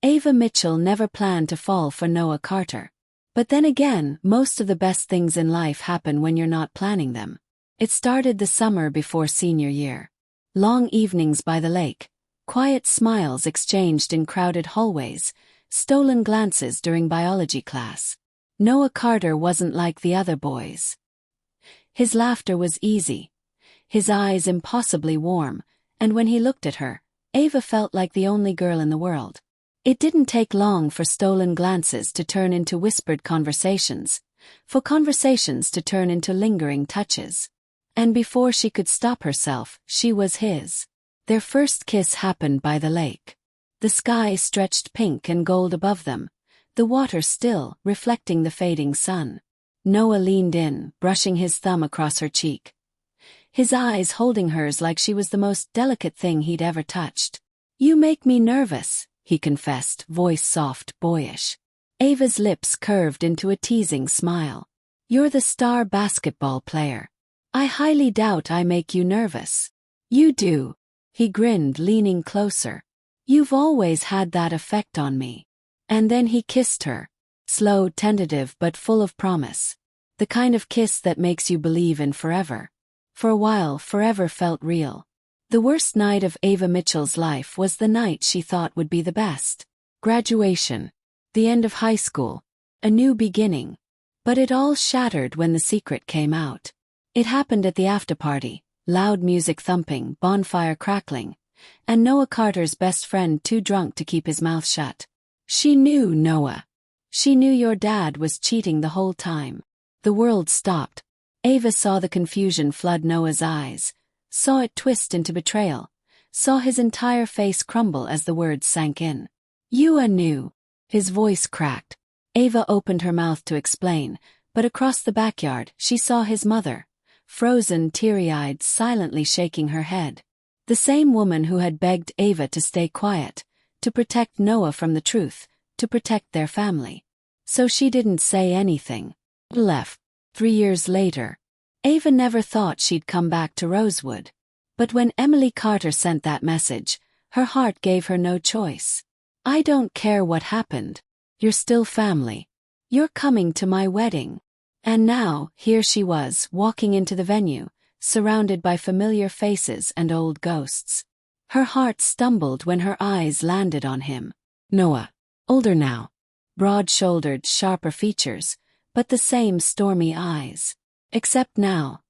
Ava Mitchell never planned to fall for Noah Carter. But then again, most of the best things in life happen when you're not planning them. It started the summer before senior year. Long evenings by the lake, quiet smiles exchanged in crowded hallways, stolen glances during biology class. Noah Carter wasn't like the other boys. His laughter was easy, his eyes impossibly warm, and when he looked at her, Ava felt like the only girl in the world. It didn't take long for stolen glances to turn into whispered conversations, for conversations to turn into lingering touches. And before she could stop herself, she was his. Their first kiss happened by the lake. The sky stretched pink and gold above them, the water still, reflecting the fading sun. Noah leaned in, brushing his thumb across her cheek, his eyes holding hers like she was the most delicate thing he'd ever touched. "You make me nervous," he confessed, voice soft, boyish. Ava's lips curved into a teasing smile. "You're the star basketball player. I highly doubt I make you nervous." "You do." He grinned, leaning closer. "You've always had that effect on me." And then he kissed her. Slow, tentative, but full of promise. The kind of kiss that makes you believe in forever. For a while, forever felt real. The worst night of Ava Mitchell's life was the night she thought would be the best. Graduation. The end of high school. A new beginning. But it all shattered when the secret came out. It happened at the after-party, loud music thumping, bonfire crackling, and Noah Carter's best friend too drunk to keep his mouth shut. "She knew, Noah. She knew your dad was cheating the whole time." The world stopped. Ava saw the confusion flood Noah's eyes, saw it twist into betrayal, saw his entire face crumble as the words sank in. "You knew." His voice cracked. Ava opened her mouth to explain, but across the backyard she saw his mother, frozen, teary-eyed, silently shaking her head. The same woman who had begged Ava to stay quiet, to protect Noah from the truth, to protect their family. So she didn't say anything. Left. 3 years later. Ava never thought she'd come back to Rosewood. But when Emily Carter sent that message, her heart gave her no choice. "I don't care what happened. You're still family. You're coming to my wedding." And now, here she was, walking into the venue, surrounded by familiar faces and old ghosts. Her heart stumbled when her eyes landed on him. Noah. Older now. Broad-shouldered, sharper features, but the same stormy eyes. Except now,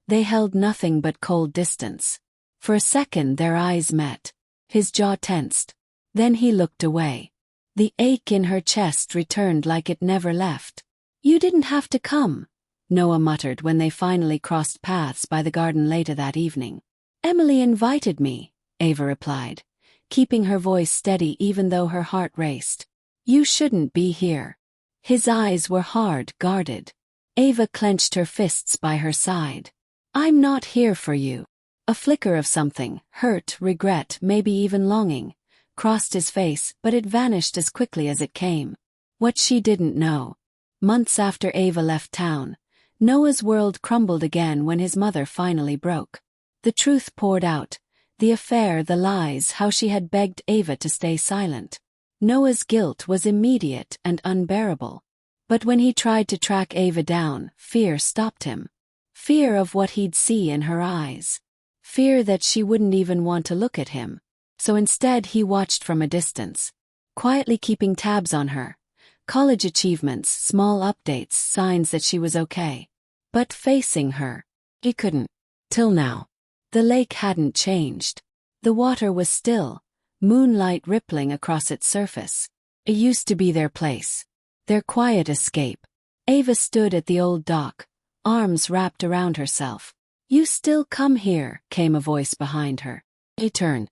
they held nothing but cold distance. For a second their eyes met. His jaw tensed. Then he looked away. The ache in her chest returned like it never left. "You didn't have to come," Noah muttered when they finally crossed paths by the garden later that evening. "Emily invited me," Ava replied, keeping her voice steady even though her heart raced. "You shouldn't be here." His eyes were hard, guarded. Ava clenched her fists by her side. "I'm not here for you." A flicker of something, hurt, regret, maybe even longing, crossed his face, but it vanished as quickly as it came. What she didn't know. Months after Ava left town, Noah's world crumbled again when his mother finally broke. The truth poured out. The affair, the lies, how she had begged Ava to stay silent. Noah's guilt was immediate and unbearable. But when he tried to track Ava down, fear stopped him. Fear of what he'd see in her eyes. Fear that she wouldn't even want to look at him. So instead he watched from a distance, quietly keeping tabs on her. College achievements, small updates, signs that she was okay. But facing her, he couldn't. Till now. The lake hadn't changed. The water was still, moonlight rippling across its surface. It used to be their place. Their quiet escape. Ava stood at the old dock, arms wrapped around herself. "You still come here," came a voice behind her. He turned.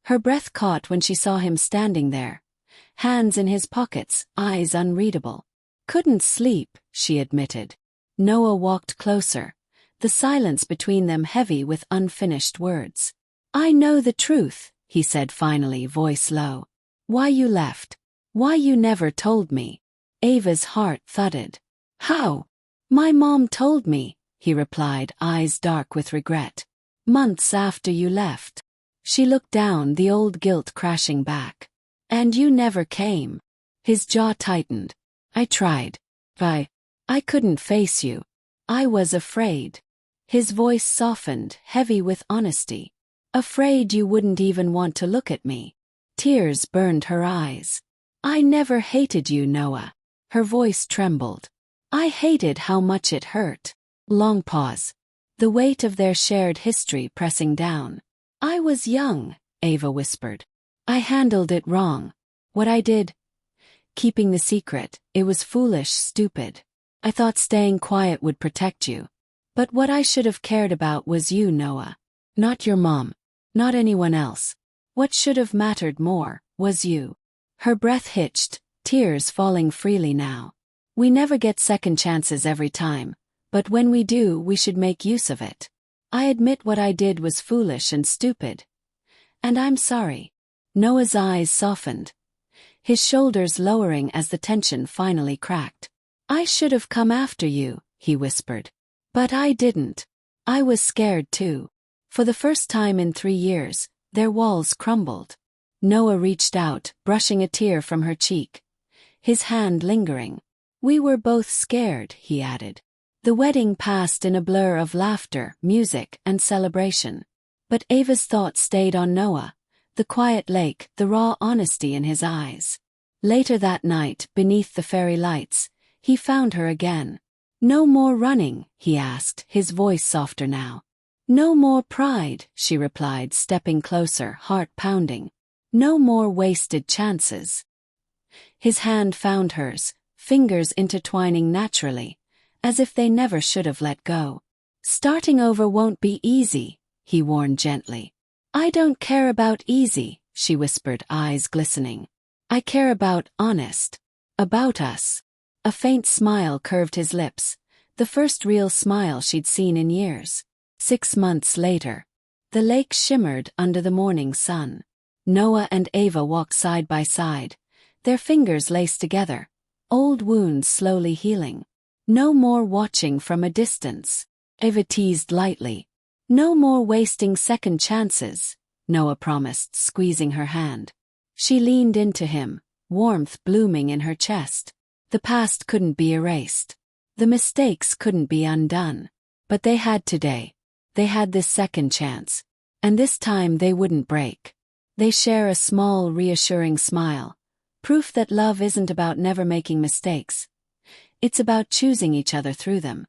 Her breath caught when she saw him standing there, hands in his pockets, eyes unreadable. "Couldn't sleep," she admitted. Noah walked closer, the silence between them heavy with unfinished words. "I know the truth," he said finally, voice low. "Why you left. Why you never told me." Ava's heart thudded. "How?" "My mom told me," he replied, eyes dark with regret. "Months after you left." She looked down, the old guilt crashing back. And you never came. His jaw tightened. I tried. I couldn't face you. I was afraid. His voice softened, heavy with honesty. Afraid you wouldn't even want to look at me. Tears burned her eyes. I never hated you, Noah. Her voice trembled. I hated how much it hurt. Long pause. The weight of their shared history pressing down. I was young, Ava whispered. I handled it wrong. What I did? Keeping the secret, it was foolish, stupid. I thought staying quiet would protect you. But what I should have cared about was you, Noah. Not your mom. Not anyone else. What should have mattered more was you. Her breath hitched, tears falling freely now. We never get second chances every time, but when we do, we should make use of it. I admit what I did was foolish and stupid. And I'm sorry. Noah's eyes softened, his shoulders lowering as the tension finally cracked. I should have come after you, he whispered. But I didn't. I was scared too. For the first time in 3 years, their walls crumbled. Noah reached out, brushing a tear from her cheek, his hand lingering. We were both scared, he added. The wedding passed in a blur of laughter, music, and celebration. But Ava's thoughts stayed on Noah, the quiet lake, the raw honesty in his eyes. Later that night, beneath the fairy lights, he found her again. No more running, he asked, his voice softer now. No more pride, she replied, stepping closer, heart pounding. No more wasted chances. His hand found hers, fingers intertwining naturally, as if they never should have let go. Starting over won't be easy, he warned gently. I don't care about easy, she whispered, eyes glistening. I care about honest. About us. A faint smile curved his lips, the first real smile she'd seen in years. 6 months later. The lake shimmered under the morning sun. Noah and Ava walked side by side, their fingers laced together, old wounds slowly healing. No more watching from a distance, Ava teased lightly. No more wasting second chances, Noah promised, squeezing her hand. She leaned into him, warmth blooming in her chest. The past couldn't be erased. The mistakes couldn't be undone. But they had today. They had this second chance. And this time they wouldn't break. They share a small, reassuring smile. Proof that love isn't about never making mistakes. It's about choosing each other through them.